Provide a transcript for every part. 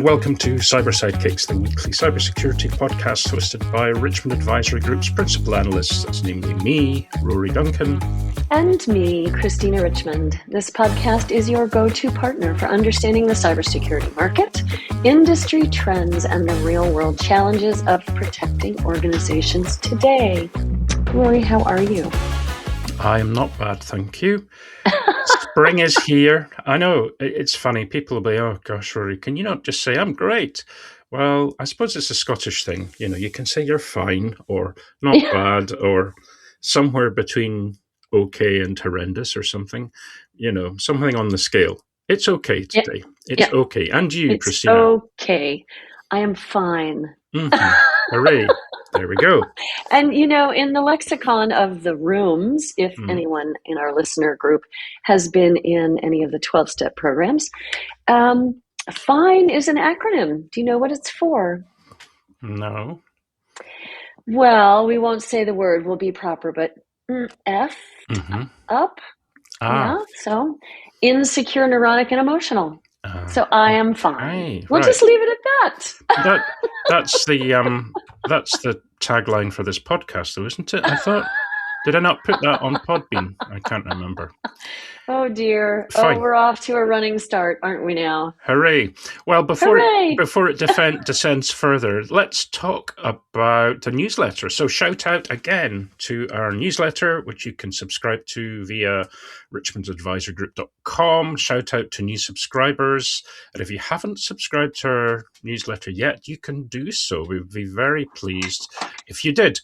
welcome to Sidekicks, the weekly cybersecurity podcast hosted by Richmond Advisory Group's principal analysts. That's namely me, Rory Duncan. And me, Christina Richmond. This podcast is your go-to partner for understanding the cybersecurity market, industry trends, and the real-world challenges of protecting organizations today. Rory, how are you? I am not bad, thank you. Spring is here. I know, it's funny. People will be, oh gosh, Rory, can you not just say, I'm great? Well, I suppose it's a Scottish thing. You know, you can say you're fine or not bad or somewhere between okay and horrendous or something. You know, something on the scale. It's okay today. It's okay. And you, it's Christina? Okay. I am fine. Mm-hmm. Hooray. There we go. And, you know, in the lexicon of the rooms, if anyone in our listener group has been in any of the 12-step programs, FINE is an acronym. Do you know what it's for? No. Well, we won't say the word. We'll be proper, but F, up. Yeah, so insecure, neurotic, and emotional. So I am fine. We'll just leave it at that. That's the tagline for this podcast, though, isn't it? I thought. Did I not put that on Podbean? I can't remember. Oh dear. Fine. Oh, we're off to a running start, aren't we now? Hooray. Well, before it descends further, let's talk about the newsletter. So shout out again to our newsletter, which you can subscribe to via richmondsadvisorgroup.com. Shout out to new subscribers. And if you haven't subscribed to our newsletter yet, you can do so. We'd be very pleased if you did.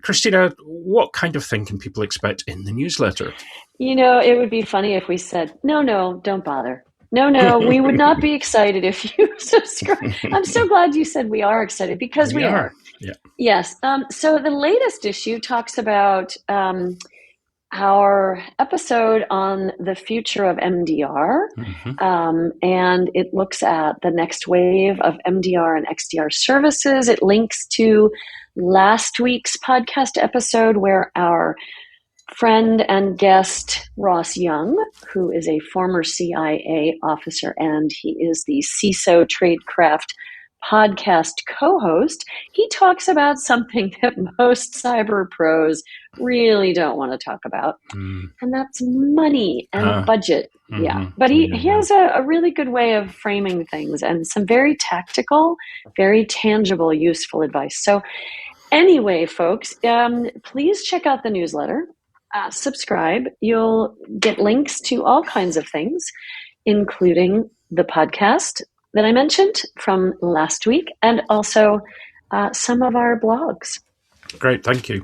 Christina, what kind of thing can people expect in the newsletter? You know, it would be funny if we said, no, don't bother. No, we would not be excited if you subscribe. I'm so glad you said we are excited because we are. Yeah. Yes. So the latest issue talks about our episode on the future of MDR, and it looks at the next wave of MDR and XDR services. It links to last week's podcast episode where our friend and guest Ross Young, who is a former CIA officer and he is the CISO Tradecraft podcast co-host, he talks about something that most cyber pros really don't want to talk about, and that's money and budget. But he has a really good way of framing things and some very tactical, very tangible, useful advice. So anyway, folks, please check out the newsletter. Subscribe. You'll get links to all kinds of things, including the podcast that I mentioned from last week, and also some of our blogs. Great, thank you.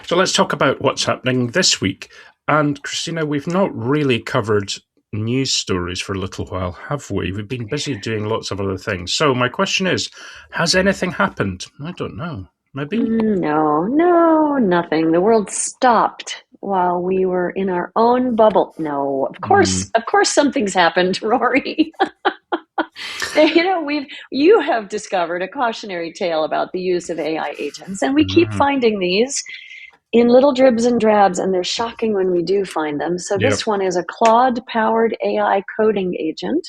So let's talk about what's happening this week. And Christina, we've not really covered news stories for a little while, have we? We've been busy doing lots of other things. So my question is, has anything happened? I don't know. Maybe? No, nothing. The world stopped while we were in our own bubble. No, of course something's happened, Rory. You know, you have discovered a cautionary tale about the use of AI agents, and we keep finding these in little dribs and drabs, and they're shocking when we do find them. So this one is a Claude-powered AI coding agent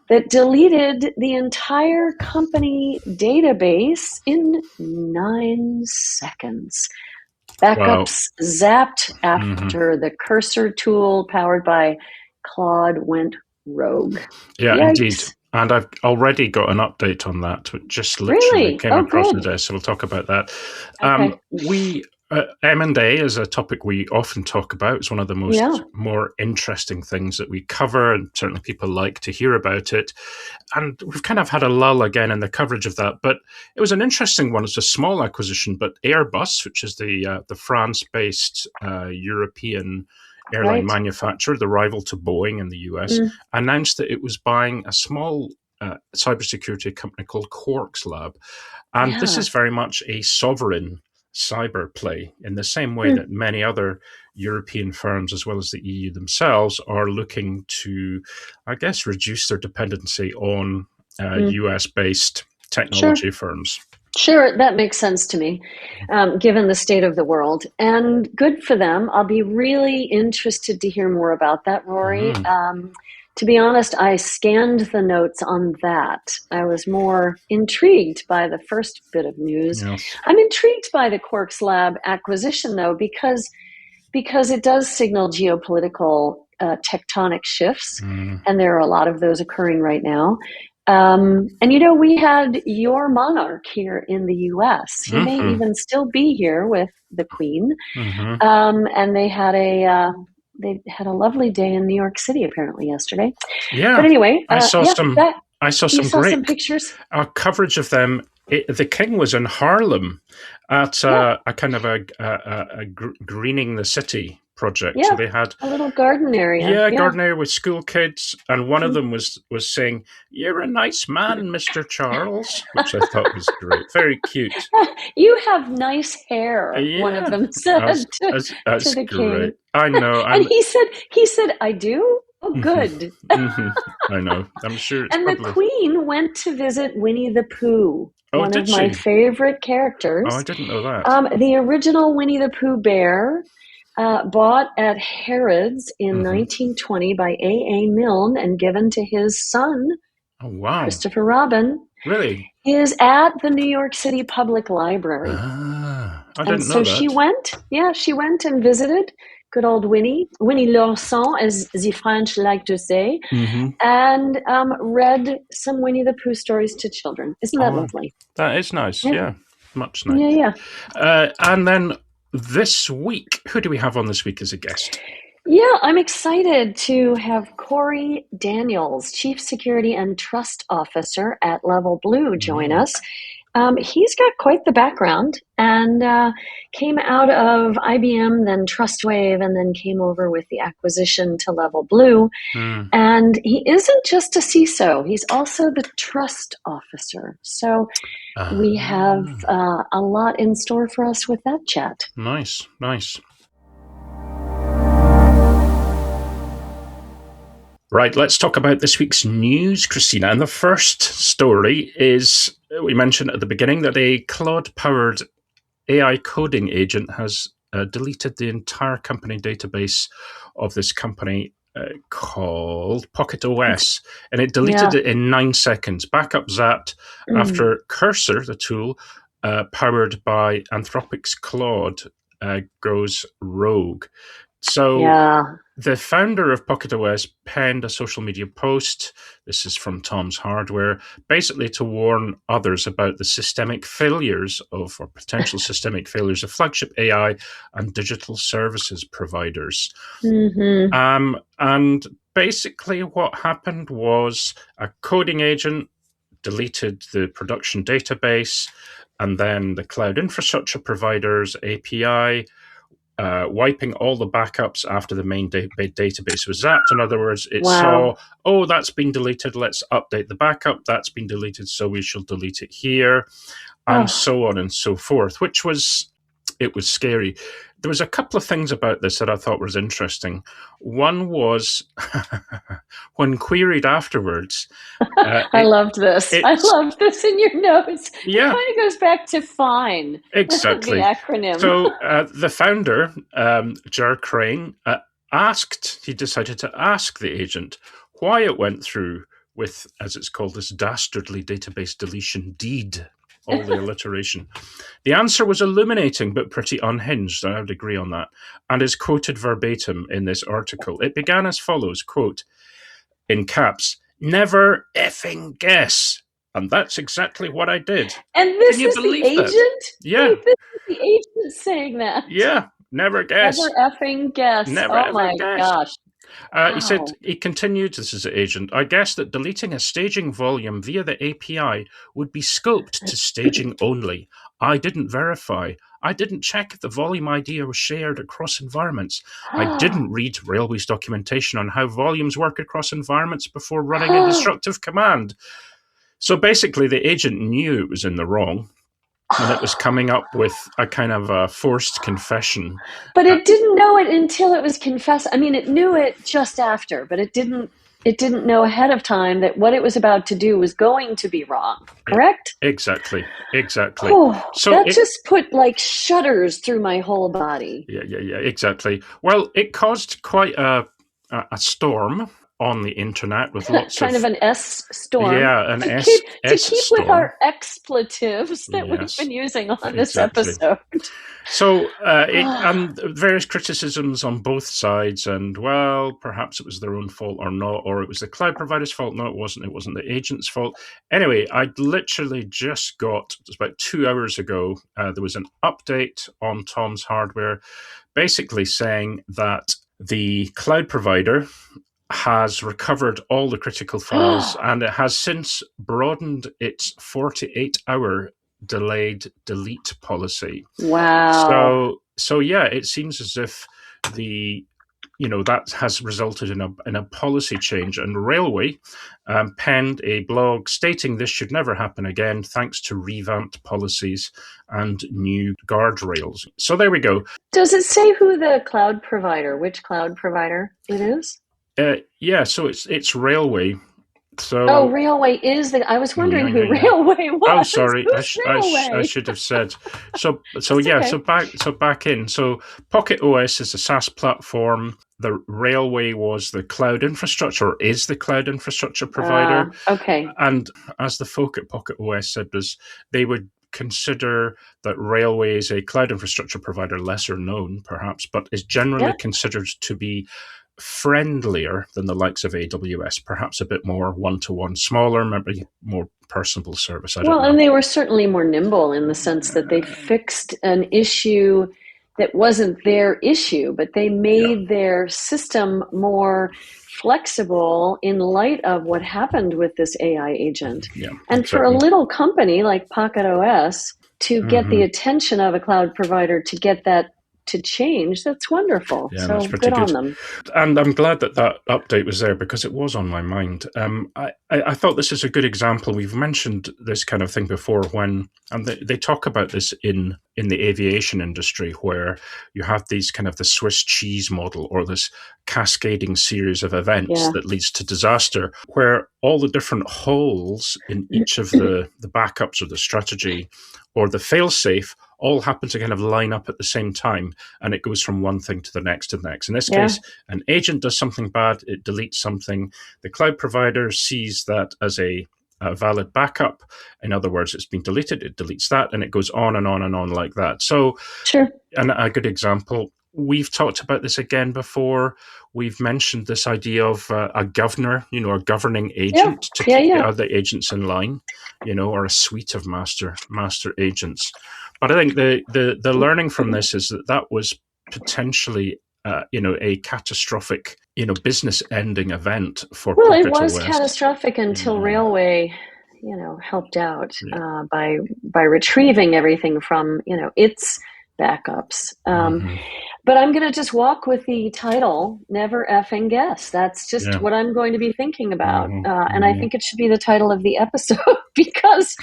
that deleted the entire company database in 9 seconds. Backups zapped after the cursor tool powered by Claude went rogue. Yeah, Yikes. Indeed. And I've already got an update on that, which just literally came across the desk, so we'll talk about that. Okay. M&A is a topic we often talk about. It's one of the more interesting things that we cover, and certainly people like to hear about it. And we've kind of had a lull again in the coverage of that, but it was an interesting one. It's a small acquisition, but Airbus, which is the France-based European airline manufacturer, the rival to Boeing in the US, announced that it was buying a small cybersecurity company called Quarks Lab. And this is very much a sovereign cyber play in the same way that many other European firms, as well as the EU themselves, are looking to, I guess, reduce their dependency on US-based technology firms. Sure, that makes sense to me, given the state of the world. And good for them. I'll be really interested to hear more about that, Rory. to be honest, I scanned the notes on that. I was more intrigued by the first bit of news. Yes. I'm intrigued by the Quarks Lab acquisition, though, because it does signal geopolitical tectonic shifts, and there are a lot of those occurring right now. And, we had your monarch here in the U.S. He may even still be here with the Queen. And they had a lovely day in New York City, apparently, yesterday. Yeah. But anyway, I saw some great some pictures. Coverage of them. The King was in Harlem at a kind of a greening the city project. Yeah, so they had a little garden area. Yeah, garden area with school kids, and one of them was saying, "You're a nice man, Mr. Charles," which I thought was great, very cute. You have nice hair. Yeah, one of them said that's to the great. King. I know, and he said, "I do." Oh, good. I know. I'm sure. And the Queen went to visit Winnie the Pooh. One of my favorite characters. Oh, I didn't know that. The original Winnie the Pooh bear, bought at Harrods in 1920 by A.A. Milne and given to his son, Christopher Robin. Really? Is at the New York City Public Library. I didn't know that. So she went and visited good old Winnie L'Ourson, as the French like to say, and read some Winnie the Pooh stories to children. Isn't that lovely? That is nice, yeah. Much nice. Yeah. And then this week, who do we have on this week as a guest? Yeah, I'm excited to have Corey Daniels, Chief Security and Trust Officer at LevelBlue, join us. He's got quite the background and came out of IBM, then TrustWave, and then came over with the acquisition to LevelBlue. And he isn't just a CISO, he's also the trust officer. So we have a lot in store for us with that chat. Nice. Right, let's talk about this week's news, Christina. And the first story is, we mentioned at the beginning that a Claude-powered AI coding agent has deleted the entire company database of this company called Pocket OS. And it deleted it in 9 seconds. Backup zapped after Cursor, the tool powered by Anthropic's Claude, goes rogue. So the founder of Pocket OS penned a social media post, this is from Tom's Hardware, basically to warn others about the systemic failures of, or potential systemic failures of, flagship AI and digital services providers. And basically what happened was a coding agent deleted the production database, and then the cloud infrastructure provider's API, wiping all the backups after the main database was zapped. In other words, it saw, that's been deleted, let's update the backup. That's been deleted, so we shall delete it here, and so on and so forth, it was scary. There was a couple of things about this that I thought was interesting. One was, when queried afterwards... I loved this. I loved this in your notes. Yeah. It kind of goes back to FINE. Exactly. The acronym. So the founder, Jar Crane, he decided to ask the agent why it went through with, as it's called, this dastardly database deletion deed. All the alliteration. The answer was illuminating, but pretty unhinged. I would agree on that. And is quoted verbatim in this article. It began as follows, quote, in caps, "Never effing guess." And that's exactly what I did. And this is the agent? Yeah. Wait, this is the agent saying that? Yeah. Never guess. Never effing guess. Never oh my guess. Gosh. Wow. He continued, this is the agent, "I guess that deleting a staging volume via the API would be scoped to staging only. I didn't verify. I didn't check if the volume ID was shared across environments. I didn't read Railway's documentation on how volumes work across environments before running a destructive command." So basically, the agent knew it was in the wrong. And it was coming up with a kind of a forced confession. But it didn't know it until it was confessed. I mean, it knew it just after, but it didn't know ahead of time that what it was about to do was going to be wrong, correct? Exactly. Oh, so that just put like shudders through my whole body. Yeah, exactly. Well, it caused quite a storm on the internet with lots kind of an S storm. Yeah, an S keep storm. with our expletives that we've been using on this episode. So, and various criticisms on both sides, and well, perhaps it was their own fault or not, or it was the cloud provider's fault. No, it wasn't. It wasn't the agent's fault. Anyway, I literally just got, it was about 2 hours ago, there was an update on Tom's hardware, basically saying that the cloud provider has recovered all the critical files and it has since broadened its 48-hour delayed delete policy. Wow. So yeah, it seems as if that has resulted in a policy change, and Railway penned a blog stating this should never happen again thanks to revamped policies and new guardrails. So there we go. Does it say who the cloud provider, which cloud provider it is? Yeah, so it's Railway. So Railway is I was wondering who Railway was. Oh, sorry, I should have said. So back in. So Pocket OS is a SaaS platform. The Railway was the cloud infrastructure, or is the cloud infrastructure provider. Okay. And as the folk at Pocket OS said, they would consider that Railway is a cloud infrastructure provider, lesser known perhaps, but is generally considered to be friendlier than the likes of AWS, perhaps a bit more one-to-one, smaller, maybe more personable service. I don't know. And they were certainly more nimble in the sense that they fixed an issue that wasn't their issue, but they made their system more flexible in light of what happened with this AI agent. Yeah, and for a little company like Pocket OS to get the attention of a cloud provider to get that to change, that's wonderful. Yeah, so that's pretty good on them. And I'm glad that update was there because it was on my mind. I thought this is a good example. We've mentioned this kind of thing before and they talk about this in the aviation industry, where you have these kind of the Swiss cheese model, or this cascading series of events that leads to disaster, where all the different holes in each of the backups or the strategy or the fail-safe all happen to kind of line up at the same time, and it goes from one thing to the next to the next. In this case, an agent does something bad, it deletes something. The cloud provider sees that as a valid backup. In other words, it's been deleted, it deletes that, and it goes on and on and on like that. So, and a good example, we've talked about this again before. We've mentioned this idea of a governor, a governing agent to keep the other agents in line, or a suite of master agents. But I think the learning from this is that was potentially a catastrophic business-ending event for Pocket OS. Well, it was catastrophic until Railway, helped out by retrieving everything from its backups. But I'm going to just walk with the title, Never Effing Guess. That's just what I'm going to be thinking about. And I think it should be the title of the episode because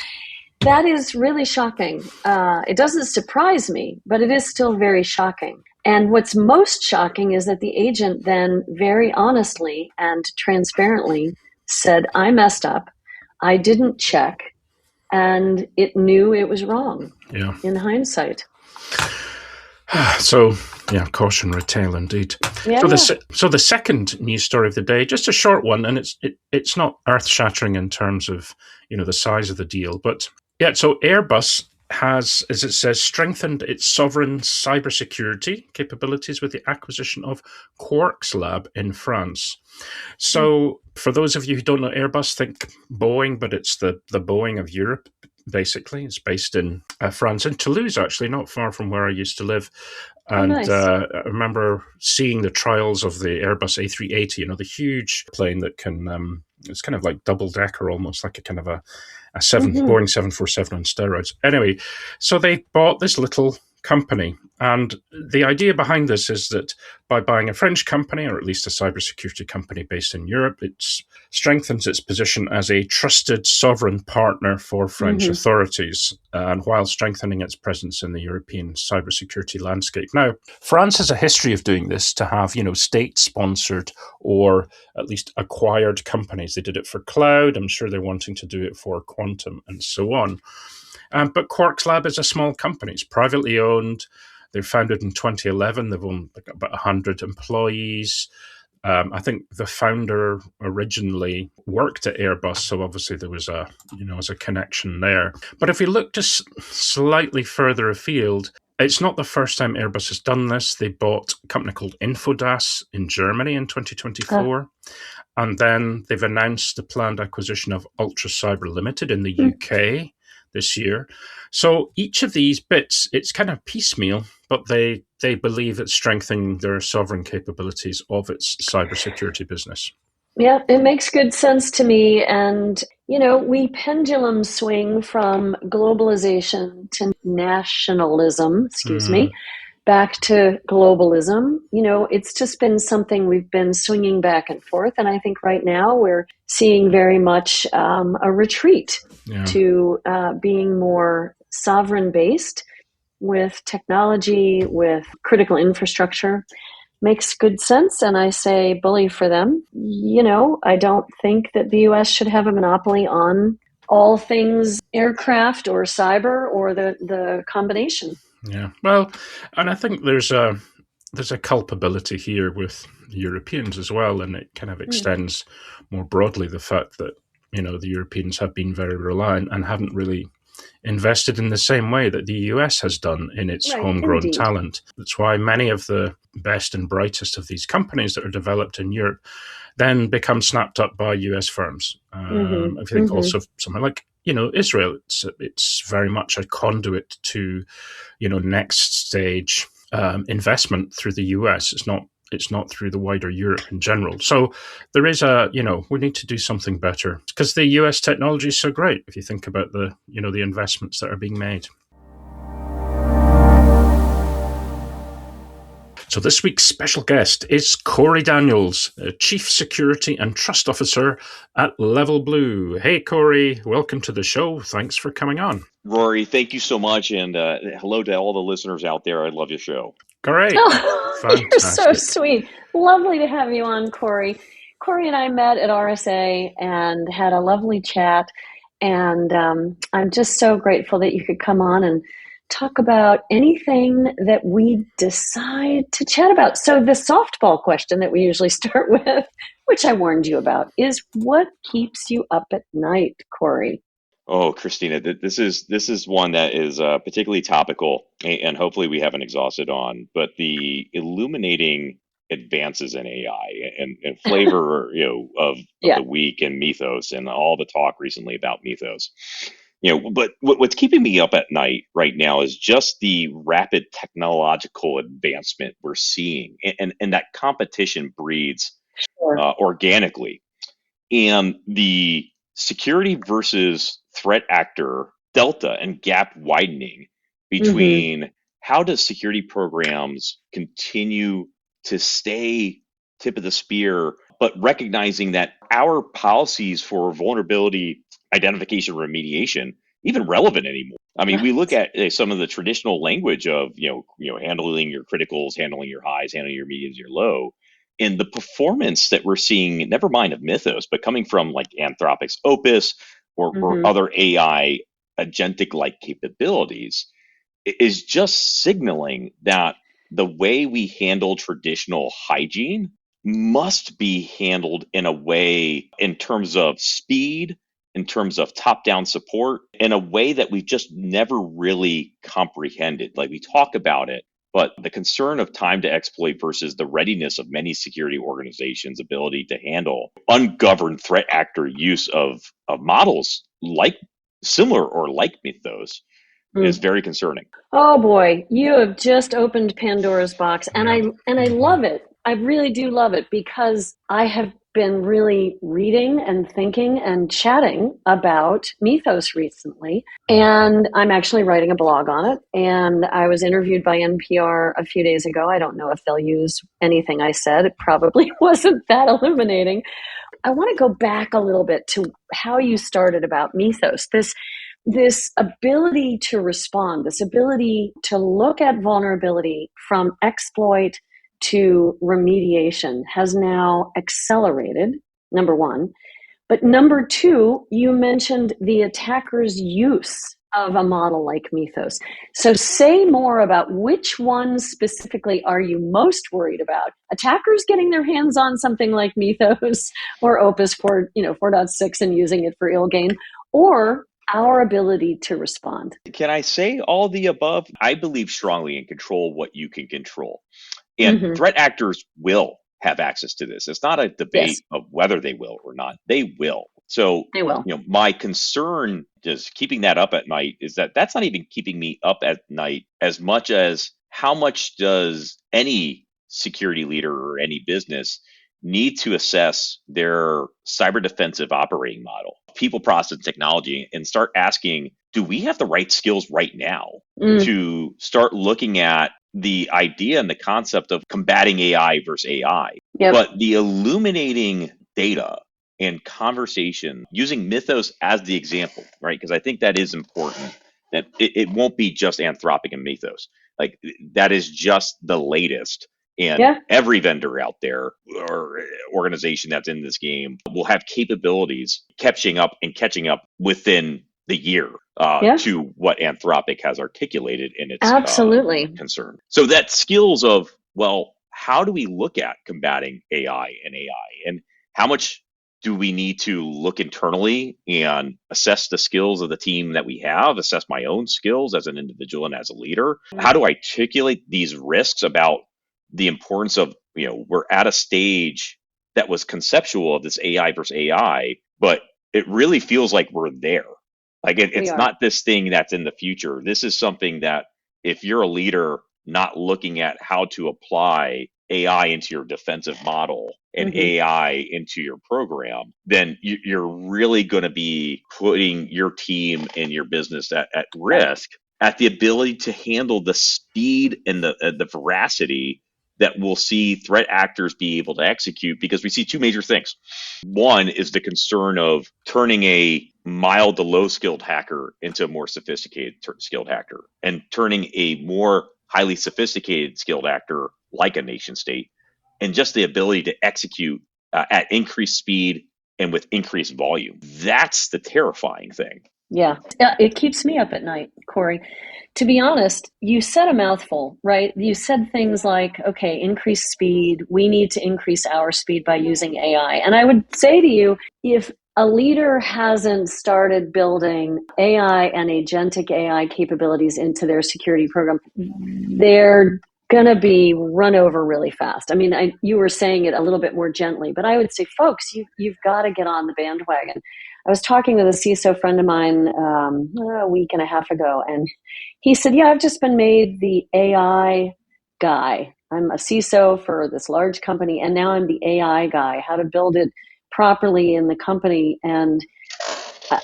that is really shocking. It doesn't surprise me, but it is still very shocking. And what's most shocking is that the agent then very honestly and transparently said, I messed up, I didn't check, and it knew it was wrong in hindsight. So, cautionary tale indeed. Yeah. So the second news story of the day, just a short one, and it's not earth-shattering in terms of the size of the deal, but so Airbus has, as it says, strengthened its sovereign cybersecurity capabilities with the acquisition of Quarks Lab in France. So for those of you who don't know Airbus, think Boeing, but it's the Boeing of Europe. Basically, it's based in France, in Toulouse, actually, not far from where I used to live. And nice. I remember seeing the trials of the Airbus A380, the huge plane that can, it's kind of like double-decker, almost like a kind of a Boeing 747 on steroids. Anyway, so they bought this little company. And the idea behind this is that by buying a French company, or at least a cybersecurity company based in Europe, it strengthens its position as a trusted sovereign partner for French authorities, and while strengthening its presence in the European cybersecurity landscape. Now, France has a history of doing this, to have, state-sponsored or at least acquired companies. They did it for cloud. I'm sure they're wanting to do it for quantum and so on. But Quarks Lab is a small company. It's privately owned. They were founded in 2011. They've owned about 100 employees. I think the founder originally worked at Airbus, so obviously there was a connection there. But if you look just slightly further afield, it's not the first time Airbus has done this. They bought a company called Infodas in Germany in 2024. And then they've announced the planned acquisition of Ultra Cyber Limited in the UK this year. So each of these bits, it's kind of piecemeal, but they believe it's strengthening their sovereign capabilities of its cybersecurity business. Yeah, it makes good sense to me. And, we pendulum swing from globalization to nationalism, back to globalism. It's just been something we've been swinging back and forth. And I think right now we're seeing very much a retreat to being more sovereign-based with technology, with critical infrastructure. Makes good sense, and I say bully for them. I don't think that the U.S. should have a monopoly on all things aircraft or cyber or the combination. Yeah, well, and I think there's a culpability here with Europeans as well, and it kind of extends more broadly the fact that the Europeans have been very reliant and haven't really invested in the same way that the US has done in its homegrown talent. That's why many of the best and brightest of these companies that are developed in Europe then become snapped up by US firms. I think also something like Israel, it's very much a conduit to next stage investment through the US. It's not through the wider Europe in general. So there is we need to do something better because the US technology is so great if you think about the investments that are being made. So this week's special guest is Corey Daniels, Chief Security and Trust Officer at LevelBlue. Hey, Corey, welcome to the show. Thanks for coming on. Rory, thank you so much. And hello to all the listeners out there. I love your show. Great. You're so sweet. Lovely to have you on, Corey. Corey and I met at RSA and had a lovely chat. And I'm just so grateful that you could come on and talk about anything that we decide to chat about. So the softball question that we usually start with, which I warned you about, is what keeps you up at night, Corey? Oh, Christina, this is one that is particularly topical, and hopefully we haven't exhausted on. But the illuminating advances in AI and flavor, of the week and Mythos and all the talk recently about Mythos. But what's keeping me up at night right now is just the rapid technological advancement we're seeing, and that competition breeds organically, and the security versus threat actor delta and gap widening between how does security programs continue to stay tip of the spear, but recognizing that our policies for vulnerability identification remediation even relevant anymore. I mean, we look at some of the traditional language of handling your criticals, handling your highs, handling your mediums, your low. And the performance that we're seeing, never mind of Mythos, but coming from like Anthropic's Opus or other AI agentic-like capabilities, is just signaling that the way we handle traditional hygiene must be handled in a way in terms of speed, in terms of top-down support, in a way that we've just never really comprehended. Like we talk about it, but the concern of time to exploit versus the readiness of many security organizations' ability to handle ungoverned threat actor use of models like similar or like Mythos is very concerning. Oh boy, you have just opened Pandora's box, and I love it. I really do love it because I have been really reading and thinking and chatting about Mythos recently, and I'm actually writing a blog on it, and I was interviewed by NPR a few days ago. I don't know if they'll use anything I said. It probably wasn't that illuminating. I want to go back a little bit to how you started about Mythos. This ability to respond, this ability to look at vulnerability from exploit to remediation has now accelerated, number one. But number two, you mentioned the attacker's use of a model like Mythos. So say more about which ones specifically are you most worried about? Attackers getting their hands on something like Mythos or Opus 4.6 and using it for ill gain, or our ability to respond? Can I say all the above? I believe strongly in control what you can control. And threat actors will have access to this. It's not a debate of whether they will or not. They will. So, they will. My concern is keeping that up at night is that that's not even keeping me up at night as much as how much does any security leader or any business need to assess their cyber defensive operating model, people, process, technology, and start asking, do we have the right skills right now to start looking at the idea and the concept of combating AI versus AI, but the illuminating data and conversation using Mythos as the example, right? Because I think that is important, that it won't be just Anthropic and Mythos. Like that is just the latest. And every vendor out there or organization that's in this game will have capabilities catching up within the year to what Anthropic has articulated in its concern. So that skills of, well, how do we look at combating AI, and how much do we need to look internally and assess the skills of the team that we have, assess my own skills as an individual and as a leader? How do I articulate these risks about the importance of, we're at a stage that was conceptual of this AI versus AI, but it really feels like we're there. Like it's not this thing that's in the future. This is something that if you're a leader not looking at how to apply AI into your defensive model and AI into your program, then you're really going to be putting your team and your business at risk at the ability to handle the speed and the veracity that we'll see threat actors be able to execute, because we see two major things. One is the concern of turning a mild to low skilled hacker into a more sophisticated skilled hacker, and turning a more highly sophisticated skilled actor like a nation state, and just the ability to execute at increased speed and with increased volume. That's the terrifying thing. Yeah, it keeps me up at night, Corey. To be honest, you said a mouthful, right? You said things like, okay, increase speed. We need to increase our speed by using AI. And I would say to you, if a leader hasn't started building AI and agentic AI capabilities into their security program, they're going to be run over really fast. I mean, you were saying it a little bit more gently, but I would say, folks, you've got to get on the bandwagon. I was talking with a CISO friend of mine a week and a half ago, and he said, yeah, I've just been made the AI guy. I'm a CISO for this large company, and now I'm the AI guy, how to build it properly in the company. And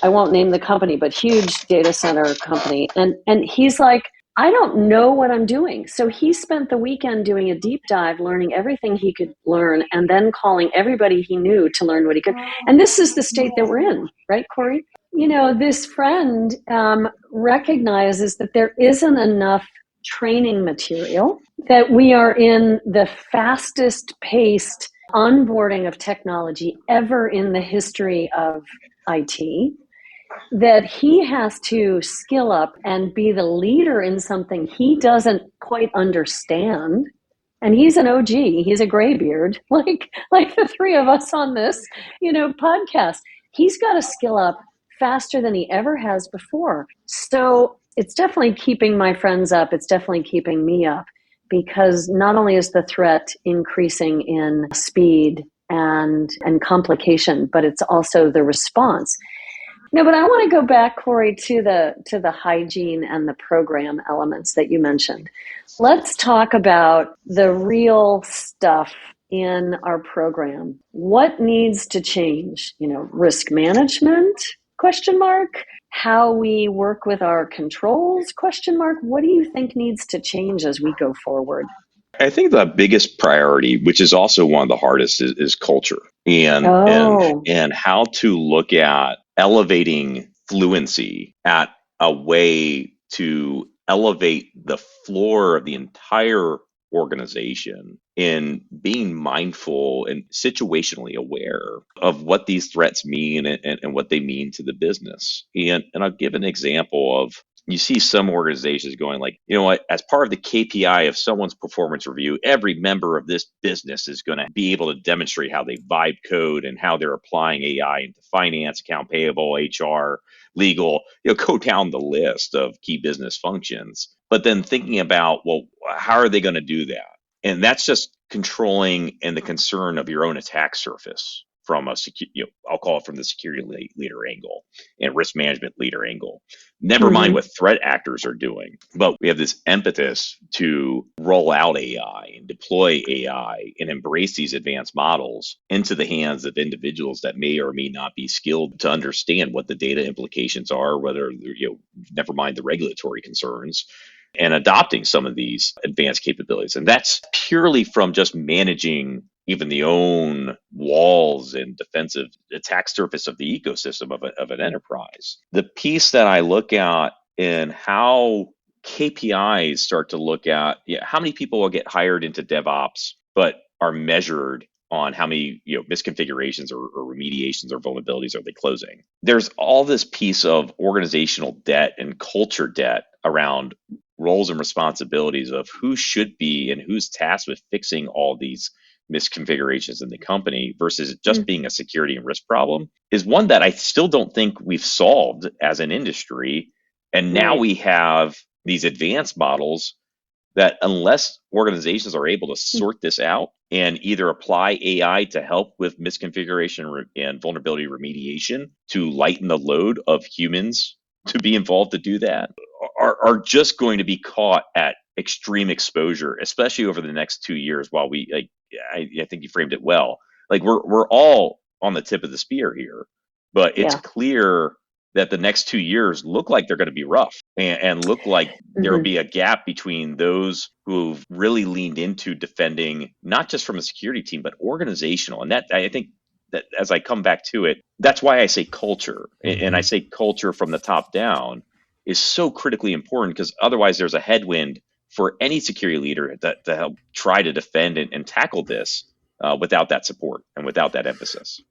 I won't name the company, but huge data center company. And he's like, I don't know what I'm doing. So he spent the weekend doing a deep dive, learning everything he could learn, and then calling everybody he knew to learn what he could. And this is the state that we're in, right, Corey? This friend recognizes that there isn't enough training material, that we are in the fastest paced onboarding of technology ever in the history of IT, that he has to skill up and be the leader in something he doesn't quite understand. And he's an OG, he's a graybeard, like the three of us on this, podcast. He's got to skill up faster than he ever has before. So it's definitely keeping my friends up. It's definitely keeping me up, because not only is the threat increasing in speed and complication, but it's also the response. No, but I want to go back, Corey, to the hygiene and the program elements that you mentioned. Let's talk about the real stuff in our program. What needs to change? Risk management, ? How we work with our controls, ? What do you think needs to change as we go forward? I think the biggest priority, which is also one of the hardest, is culture and how to look at elevating fluency at a way to elevate the floor of the entire organization in being mindful and situationally aware of what these threats mean and what they mean to the business. And I'll give an example of, you see some organizations going like, you know what, as part of the KPI of someone's performance review, every member of this business is going to be able to demonstrate how they vibe code and how they're applying AI into finance, account payable, HR, legal, go down the list of key business functions. But then thinking about, well, how are they going to do that? And that's just controlling and the concern of your own attack surface from a I'll call it from the security leader angle and risk management leader angle. Never mind what threat actors are doing, but we have this impetus to roll out AI and deploy AI and embrace these advanced models into the hands of individuals that may or may not be skilled to understand what the data implications are, whether, never mind the regulatory concerns, and adopting some of these advanced capabilities. And that's purely from just managing even the own walls and defensive attack surface of the ecosystem of an enterprise. The piece that I look at in how KPIs start to look at how many people will get hired into DevOps, but are measured on how many misconfigurations or remediations or vulnerabilities are they closing. There's all this piece of organizational debt and culture debt around roles and responsibilities of who should be and who's tasked with fixing all these misconfigurations in the company versus just being a security and risk problem, is one that I still don't think we've solved as an industry. And now we have these advanced models that, unless organizations are able to sort this out and either apply AI to help with misconfiguration and vulnerability remediation to lighten the load of humans to be involved to do that, are just going to be caught at extreme exposure, especially over the next 2 years. While I think you framed it well. Like we're all on the tip of the spear here, but it's clear that the next 2 years look like they're going to be rough and look like there will be a gap between those who've really leaned into defending, not just from a security team, but organizational. And that, I think that as I come back to it, that's why I say culture. And I say culture from the top down is so critically important, because otherwise there's a headwind for any security leader to help try to defend and tackle this without that support and without that emphasis.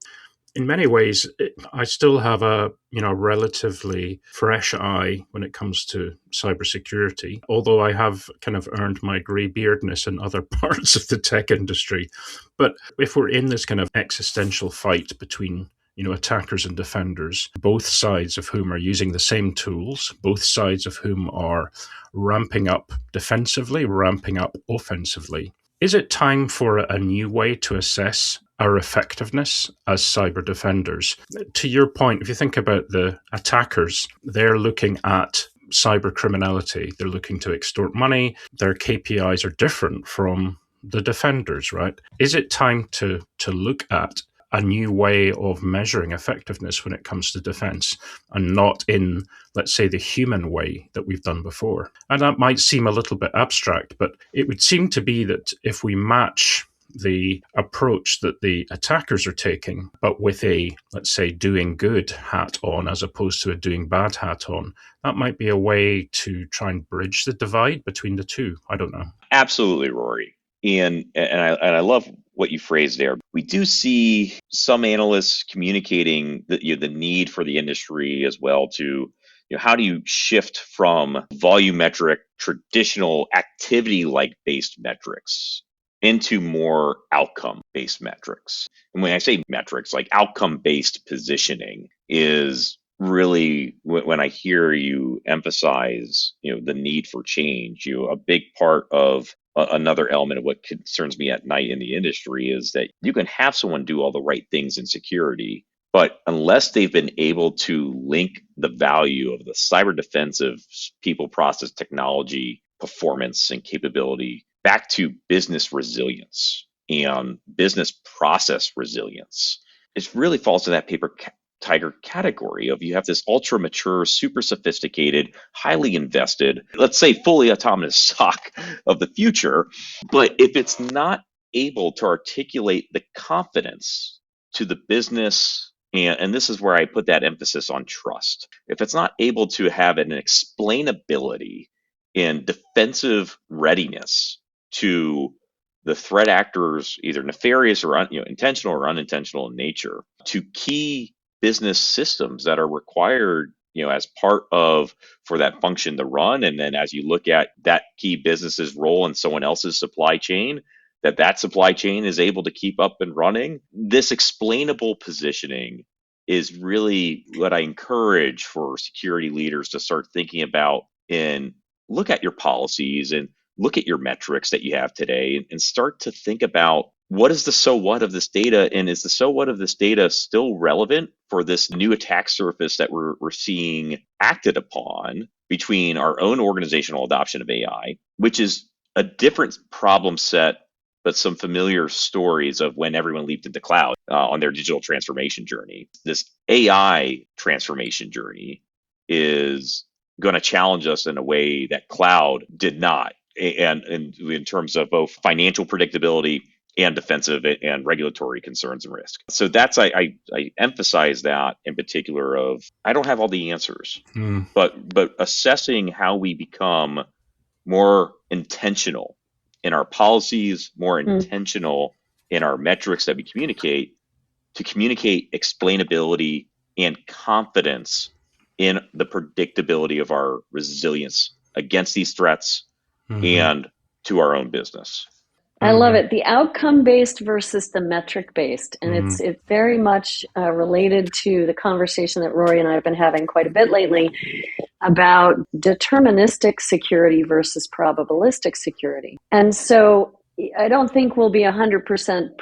In many ways, I still have a relatively fresh eye when it comes to cybersecurity, although I have kind of earned my grey beardness in other parts of the tech industry. But if we're in this kind of existential fight between attackers and defenders, both sides of whom are using the same tools, both sides of whom are ramping up defensively, ramping up offensively, is it time for a new way to assess our effectiveness as cyber defenders? To your point, if you think about the attackers, they're looking at cyber criminality. They're looking to extort money. Their KPIs are different from the defenders, right? Is it time to look at a new way of measuring effectiveness when it comes to defense, and not in, let's say, the human way that we've done before? And that might seem a little bit abstract, but it would seem to be that if we match the approach that the attackers are taking, but with a, let's say, doing good hat on as opposed to a doing bad hat on, that might be a way to try and bridge the divide between the two. I don't know. Absolutely, Rory. And I love what you phrased there. We do see some analysts communicating the need for the industry as well to, how do you shift from volumetric, traditional activity-like based metrics into more outcome-based metrics. And when I say metrics, like outcome-based positioning is really, when I hear you emphasize, the need for change, a big part of another element of what concerns me at night in the industry is that you can have someone do all the right things in security, but unless they've been able to link the value of the cyber defensive people, process, technology, performance, and capability back to business resilience and business process resilience, it really falls to that paper tiger category of, you have this ultra mature, super sophisticated, highly invested, let's say fully autonomous SOC of the future. But if it's not able to articulate the confidence to the business, and this is where I put that emphasis on trust, if it's not able to have an explainability and defensive readiness to the threat actors, either nefarious or intentional or unintentional in nature, to key business systems that are required, as part of for that function to run. And then as you look at that key business's role in someone else's supply chain, that supply chain is able to keep up and running. This explainable positioning is really what I encourage for security leaders to start thinking about, and look at your policies and look at your metrics that you have today, and start to think about, what is the so what of this data, and is the so what of this data still relevant for this new attack surface that we're seeing acted upon between our own organizational adoption of AI, which is a different problem set, but some familiar stories of when everyone leaped into cloud on their digital transformation journey. This AI transformation journey is going to challenge us in a way that cloud did not, and in terms of both financial predictability and defensive and regulatory concerns and risk. So that's, I emphasize that in particular of, I don't have all the answers, but assessing how we become more intentional in our policies, more intentional in our metrics that we communicate, to communicate explainability and confidence in the predictability of our resilience against these threats and to our own business. I love it. The outcome-based versus the metric-based. And it's very much related to the conversation that Rory and I have been having quite a bit lately about deterministic security versus probabilistic security. And so I don't think we'll be 100%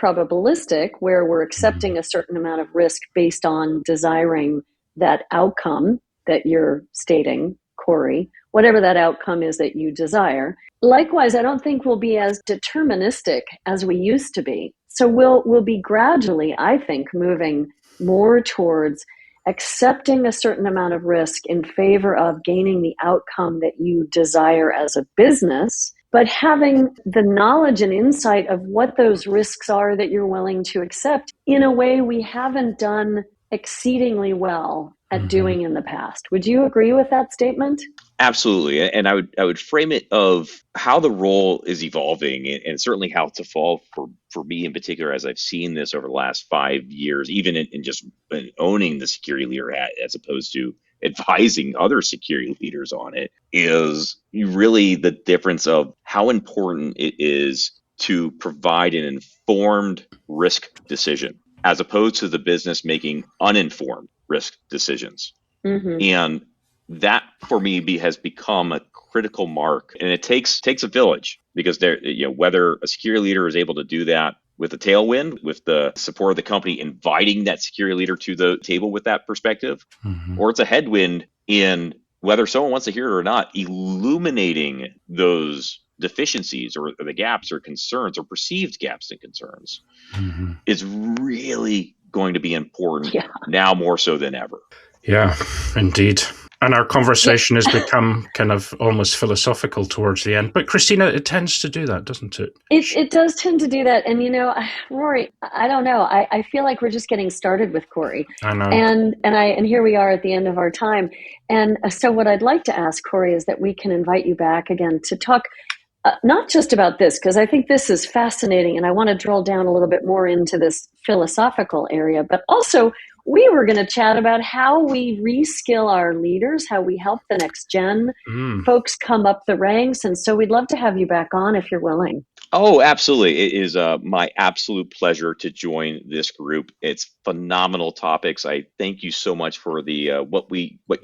probabilistic, where we're accepting a certain amount of risk based on desiring that outcome that you're stating, Corey, whatever that outcome is that you desire. Likewise, I don't think we'll be as deterministic as we used to be. So we'll be gradually, I think, moving more towards accepting a certain amount of risk in favor of gaining the outcome that you desire as a business, but having the knowledge and insight of what those risks are that you're willing to accept in a way we haven't done exceedingly well at doing in the past. Would you agree with that statement? Absolutely. And I would frame it of how the role is evolving, and certainly how it's evolved for me in particular, as I've seen this over the last 5 years, even in just owning the security leader hat as opposed to advising other security leaders on it, is really the difference of how important it is to provide an informed risk decision as opposed to the business making uninformed risk decisions. And that for me has become a critical mark, and it takes a village, because there, whether a security leader is able to do that with a tailwind, with the support of the company inviting that security leader to the table with that perspective, or it's a headwind in whether someone wants to hear it or not, illuminating those deficiencies or the gaps or concerns or perceived gaps and concerns is really going to be important now more so than ever. Yeah, indeed. And our conversation has become kind of almost philosophical towards the end. But Christina, it tends to do that, doesn't it? It does tend to do that. And, Rory, I don't know. I feel like we're just getting started with Corey. I know. And here we are at the end of our time. And so what I'd like to ask, Corey, is that we can invite you back again to talk not just about this, because I think this is fascinating, and I want to drill down a little bit more into this philosophical area, but also we were going to chat about how we reskill our leaders, how we help the next gen folks come up the ranks. And so we'd love to have you back on if you're willing. Oh, absolutely. It is my absolute pleasure to join this group. It's phenomenal topics. I thank you so much for the what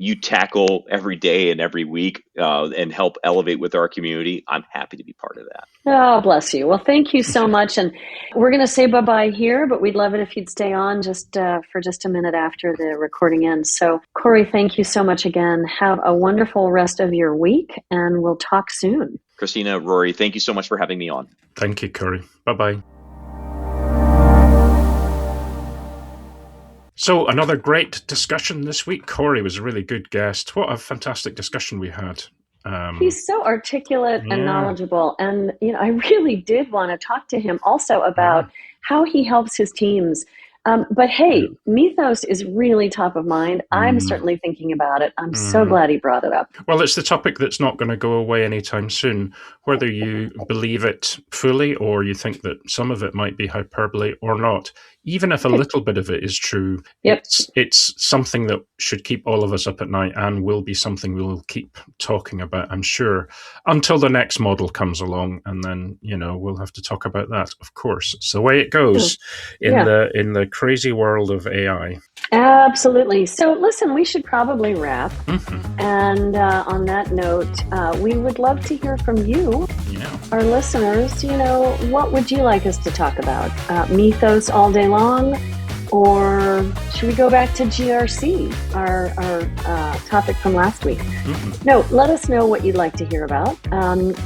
you tackle every day and every week and help elevate with our community. I'm happy to be part of that. Oh, bless you. Well, thank you so much. And we're going to say bye-bye here, but we'd love it if you'd stay on just for just a minute after the recording ends. So, Corey, thank you so much again. Have a wonderful rest of your week, and we'll talk soon. Christina, Rory, thank you so much for having me on. Thank you, Corey. Bye-bye. So another great discussion this week. Corey was a really good guest. What a fantastic discussion we had. He's so articulate and knowledgeable. And, I really did want to talk to him also about how he helps his teams But hey, Mythos is really top of mind. I'm certainly thinking about it. I'm so glad he brought it up. Well, it's the topic that's not going to go away anytime soon. Whether you believe it fully or you think that some of it might be hyperbole or not, even if a little bit of it is true, it's something that should keep all of us up at night and will be something we'll keep talking about, I'm sure, until the next model comes along. And then, we'll have to talk about that, of course. It's the way it goes in the crazy world of AI. Absolutely. So listen, we should probably wrap. And on that note, we would love to hear from you, our listeners. What would you like us to talk about? Mythos all day long? Or should we go back to GRC, our topic from last week? No, let us know what you'd like to hear about.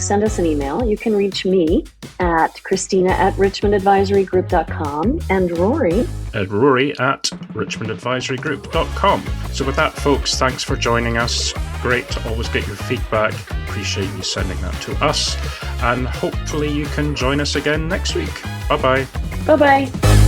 Send us an email. You can reach me at Christina@RichmondAdvisoryGroup.com and Rory at Rory@RichmondAdvisoryGroup.com. So with that, folks, thanks for joining us. Great to always get your feedback. Appreciate you sending that to us. And hopefully you can join us again next week. Bye-bye. Bye-bye.